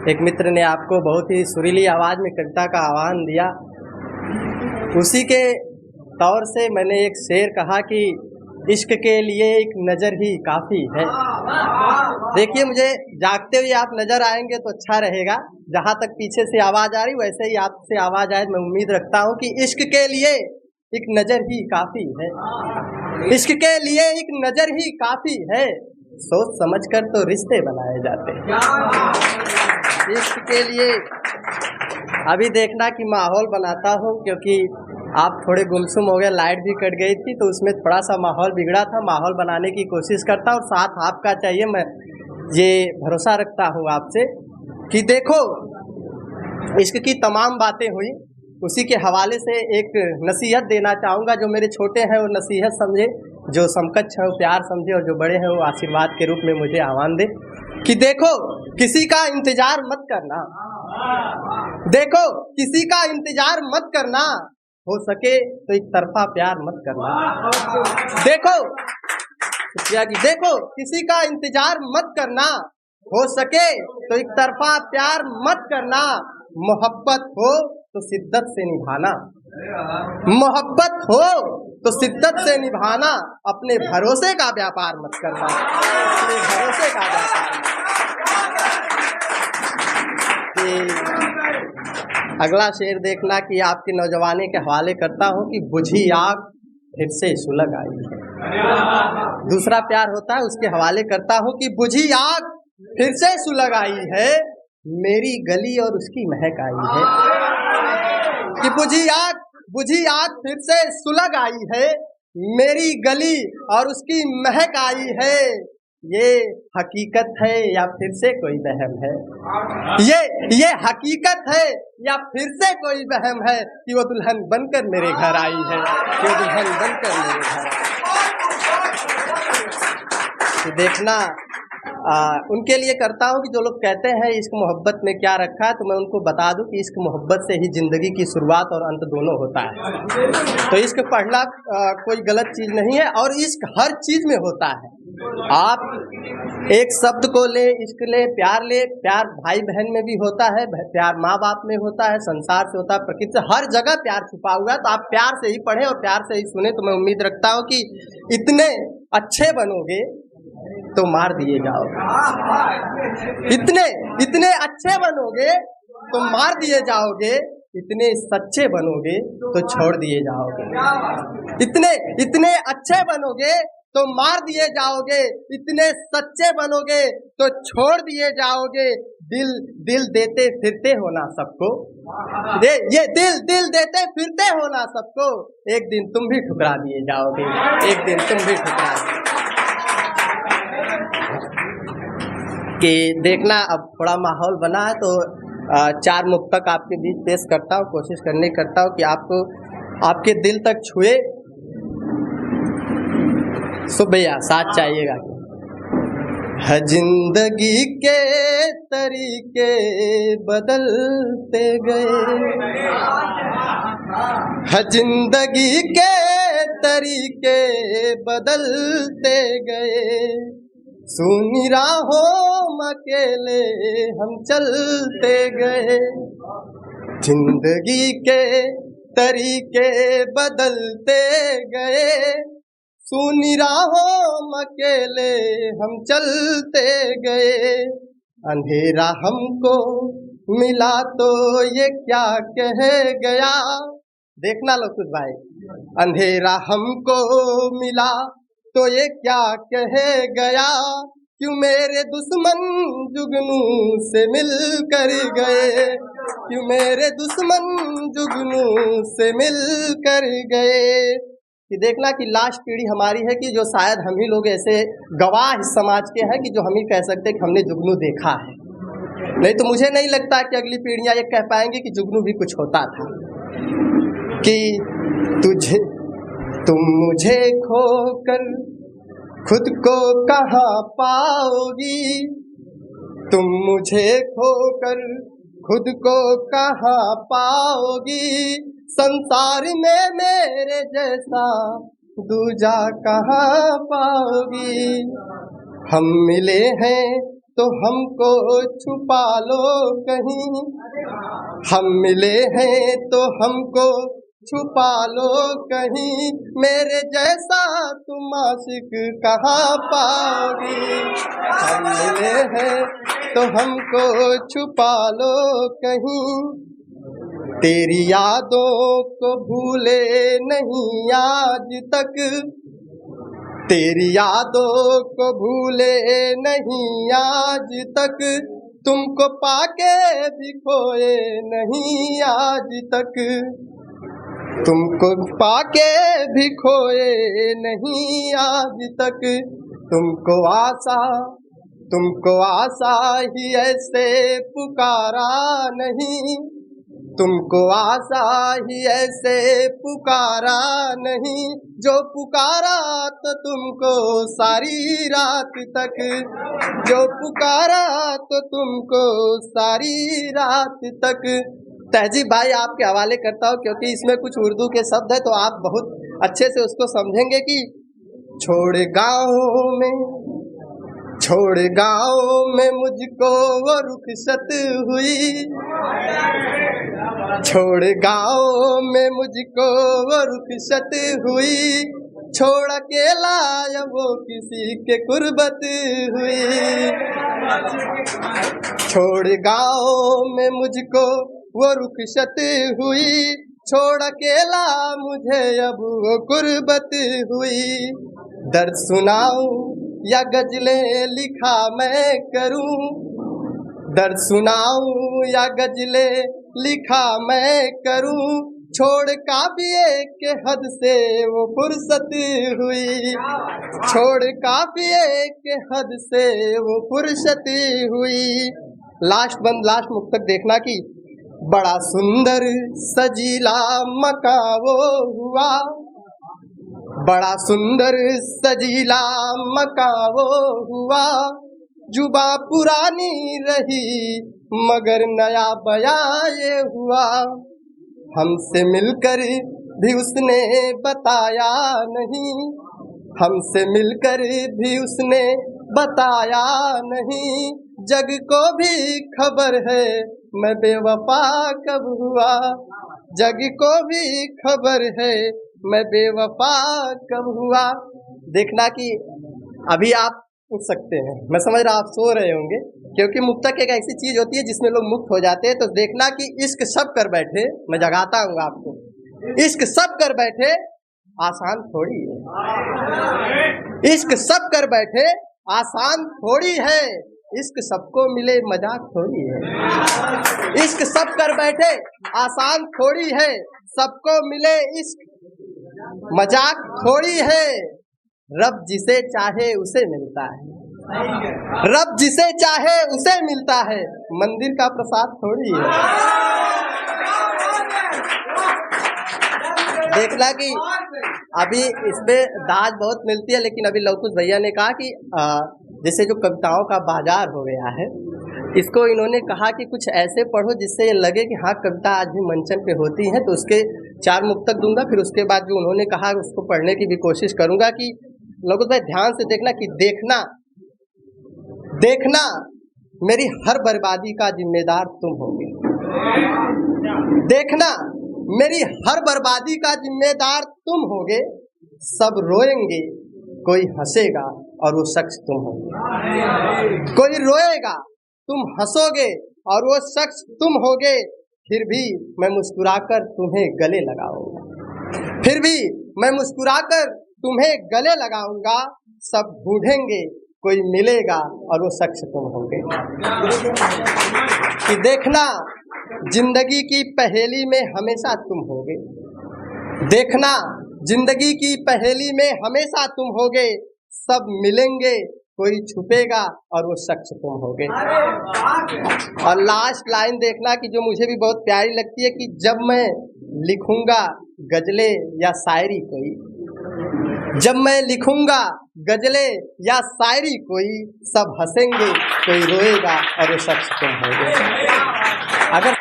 एक मित्र ने आपको बहुत ही सुरीली आवाज में कविता का आह्वान दिया। उसी के तौर से मैंने एक शेर कहा कि इश्क के लिए एक नज़र ही काफ़ी है। देखिए, मुझे जागते हुए आप नज़र आएंगे तो अच्छा रहेगा। जहाँ तक पीछे से आवाज़ आ रही वैसे ही आपसे आवाज़ आए। मैं उम्मीद रखता हूँ कि इश्क के लिए एक नज़र ही काफ़ी है, इश्क के लिए एक नज़र ही काफ़ी है, सोच समझकर तो रिश्ते बनाए जाते हैं। इश्क के लिए अभी देखना कि माहौल बनाता हूँ, क्योंकि आप थोड़े गुमसुम हो गए, लाइट भी कट गई थी तो उसमें थोड़ा सा माहौल बिगड़ा था। माहौल बनाने की कोशिश करता और साथ आपका चाहिए। मैं ये भरोसा रखता हूँ आपसे कि देखो, इश्क की तमाम बातें हुई, उसी के हवाले से एक नसीहत देना चाहूँगा। जो मेरे छोटे हैं वो नसीहत समझे, जो समकक्ष है वो प्यार समझे, और जो बड़े हैं वो आशीर्वाद के रूप में मुझे आह्वान दे कि देखो, किसी का इंतजार मत करना, देखो किसी का इंतजार मत करना, हो सके तो एक तरफा प्यार मत करना। देखो देखो किसी का इंतजार मत करना, हो सके तो एक तरफा प्यार मत करना। मोहब्बत हो तो शिद्दत से निभाना, मोहब्बत हो तो शिद्दत से निभाना। अपने भरोसे का व्यापार मत करना, अपने भरोसे का व्यापार मत। अगला शेर देखना कि आपकी नौजवानी के हवाले करता हूँ कि बुझी आग फिर से सुलग आई है। दूसरा प्यार होता है, उसके हवाले करता हूँ कि बुझी आग फिर से सुलग आई है, मेरी गली और उसकी महक आई है। कि बुझी आग फिर से सुलग आई है, मेरी गली और उसकी महक आई है। ये हकीकत है या फिर से कोई वहम है? ये हकीकत है या फिर से कोई वहम है कि वो दुल्हन बनकर मेरे घर आई है, कि वो दुल्हन बनकर मेरे घर आई है। तो देखना, उनके लिए करता हूँ कि जो लोग कहते हैं इश्क मोहब्बत में क्या रखा है, तो मैं उनको बता दूं कि इश्क मोहब्बत से ही ज़िंदगी की शुरुआत और अंत दोनों होता है। तो इश्क पढ़ना कोई गलत चीज़ नहीं है, और इश्क हर चीज़ में होता है। आप एक शब्द को ले, इश्क ले, प्यार भाई बहन में भी होता है, प्यार माँ बाप में होता है, संसार से होता है, प्रकृति से, हर जगह प्यार छुपा हुआ है। तो आप प्यार से ही पढ़ें और प्यार से ही सुने। तो मैं उम्मीद रखता हूँ कि इतने अच्छे बनोगे तो मार दिए जाओगे, इतने अच्छे बनोगे तो मार दिए जाओगे, इतने सच्चे बनोगे तो छोड़ दिए जाओगे। इतने अच्छे बनोगे तो मार दिए जाओगे, इतने सच्चे बनोगे तो छोड़ दिए जाओगे। दिल देते फिरते हो ना सबको, ये दिल देते फिरते हो ना सबको, एक दिन तुम भी ठुकरा दिए जाओगे, एक दिन तुम भी ठुकरा दिए। कि देखना, अब थोड़ा माहौल बना है तो 4 मुक्तक आपके बीच पेश करता हूँ, कोशिश करता हूँ कि आपको आपके दिल तक छुए। सुबह साथ चाहिएगा। है जिंदगी के तरीके बदलते गए, है जिंदगी के तरीके बदलते गए, सुनी राहों अकेले हम चलते गए। जिंदगी के तरीके बदलते गए, सुनी राहों अकेले हम चलते गए। अंधेरा हमको मिला तो ये क्या कह गया। देखना लो कुछ भाई, अंधेरा हमको मिला तो ये क्या कह गया, क्यों मेरे दुश्मन जुगनू से मिल कर गए, क्यों मेरे दुश्मन जुगनू से मिल कर गए। कि देखना कि लास्ट पीढ़ी हमारी है कि जो शायद हम ही लोग ऐसे गवाह इस समाज के हैं कि जो हम ही कह सकते हैं कि हमने जुगनू देखा है। नहीं तो मुझे नहीं लगता कि अगली पीढ़ियां ये कह पाएंगी कि जुगनू भी कुछ होता था। कि तुम मुझे खोकर खुद को कहाँ पाओगी, तुम मुझे खोकर खुद को कहाँ पाओगी, संसार में मेरे जैसा दूजा कहाँ पाओगी। हम मिले हैं तो हमको छुपा लो कहीं, हम मिले हैं तो हमको छुपा लो कहीं, मेरे जैसा तुम आशिक कहाँ पाओगी। हम मिले हैं तो हमको छुपा लो कहीं, तेरी यादों को भूले नहीं आज तक, तेरी यादों को भूले नहीं आज तक, तुमको पाके भी खोए नहीं आज तक, तुमको पाके भी खोए नहीं आज तक, तुमको आशा ही ऐसे पुकारा नहीं, तुमको आशा ही ऐसे पुकारा नहीं, जो पुकारा तो तुमको सारी रात तक, जो पुकारा तो तुमको सारी रात तक। तहजीब भाई आपके हवाले करता हूँ क्योंकि इसमें कुछ उर्दू के शब्द है तो आप बहुत अच्छे से उसको समझेंगे कि छोड़ गाँव में मुझको वो रुखसत हुई, छोड़ गाँव में मुझको वो रुखसत हुई, छोड़ अकेला वो किसी के कुर्बत हुई, छोड़ गाँव में मुझको वो रुखसत हुई, छोड़ अकेला मुझे अब वो कुर्बत हुई, दर्द सुनाऊं या गजलें लिखा मैं करूं, दर्द सुनाऊं या गजलें लिखा मैं करूं, छोड़ काफिए के हद से वो फुर्सत हुई, छोड़ काफिए के हद से वो फुर्सत हुई। लास्ट मुक्तक देखना कि बड़ा सुंदर सजीला मका वो हुआ, बड़ा सुंदर सजीला मका वो हुआ, जुबा पुरानी रही मगर नया बयां ये हुआ, हमसे मिलकर भी उसने बताया नहीं, हमसे मिलकर भी उसने बताया नहीं, जग को भी खबर है मैं बेवफा कब हुआ, जग को भी खबर है मैं बेवफा कब हुआ। देखना कि अभी आप उठ सकते हैं, मैं समझ रहा आप सो रहे होंगे क्योंकि मुक्तक एक ऐसी चीज होती है जिसमें लोग मुक्त हो जाते हैं। तो देखना कि इश्क सब कर बैठे, मैं जगाता हूँ आपको, इश्क सब कर बैठे आसान थोड़ी है, इश्क सब कर बैठे आसान थोड़ी है, इश्क सबको मिले मजाक थोड़ी है, इश्क सब कर बैठे आसान थोड़ी है, सबको मिले इश्क मजाक थोड़ी है, रब जिसे चाहे उसे मिलता है, रब जिसे चाहे उसे मिलता है, मंदिर का प्रसाद थोड़ी है। देखना कि अभी इस पे दाज बहुत मिलती है, लेकिन अभी लवकुश भैया ने कहा कि जैसे जो कविताओं का बाजार हो गया है, इसको इन्होंने कहा कि कुछ ऐसे पढ़ो जिससे ये लगे कि हाँ कविता आज भी मंचन पे होती है। तो उसके 4 मुक्तक दूंगा, फिर उसके बाद जो उन्होंने कहा उसको पढ़ने की भी कोशिश करूंगा। कि लोगों भाई ध्यान से देखना कि देखना मेरी हर बर्बादी का जिम्मेदार तुम होगे, देखना मेरी हर बर्बादी का जिम्मेदार तुम होगे, सब रोएंगे कोई हंसेगा और वो शख्स तुम होगे, कोई रोएगा तुम हंसोगे और वो शख्स तुम होगे, फिर भी मैं मुस्कुराकर तुम्हें गले लगाऊंगा, फिर भी मैं मुस्कुराकर तुम्हें गले लगाऊंगा, सब ढूंढेंगे कोई मिलेगा और वो शख्स तुम होगे। कि देखना जिंदगी की पहेली में हमेशा तुम होगे, देखना जिंदगी की पहेली में हमेशा तुम होगे, सब मिलेंगे कोई छुपेगा और वो शख्स तुम होगे। और लास्ट लाइन देखना कि जो मुझे भी बहुत प्यारी लगती है कि जब मैं लिखूंगा गजलें या शायरी कोई, जब मैं लिखूंगा गजलें या शायरी कोई, सब हंसेंगे कोई रोएगा और वो शख्स तुम होगे। अगर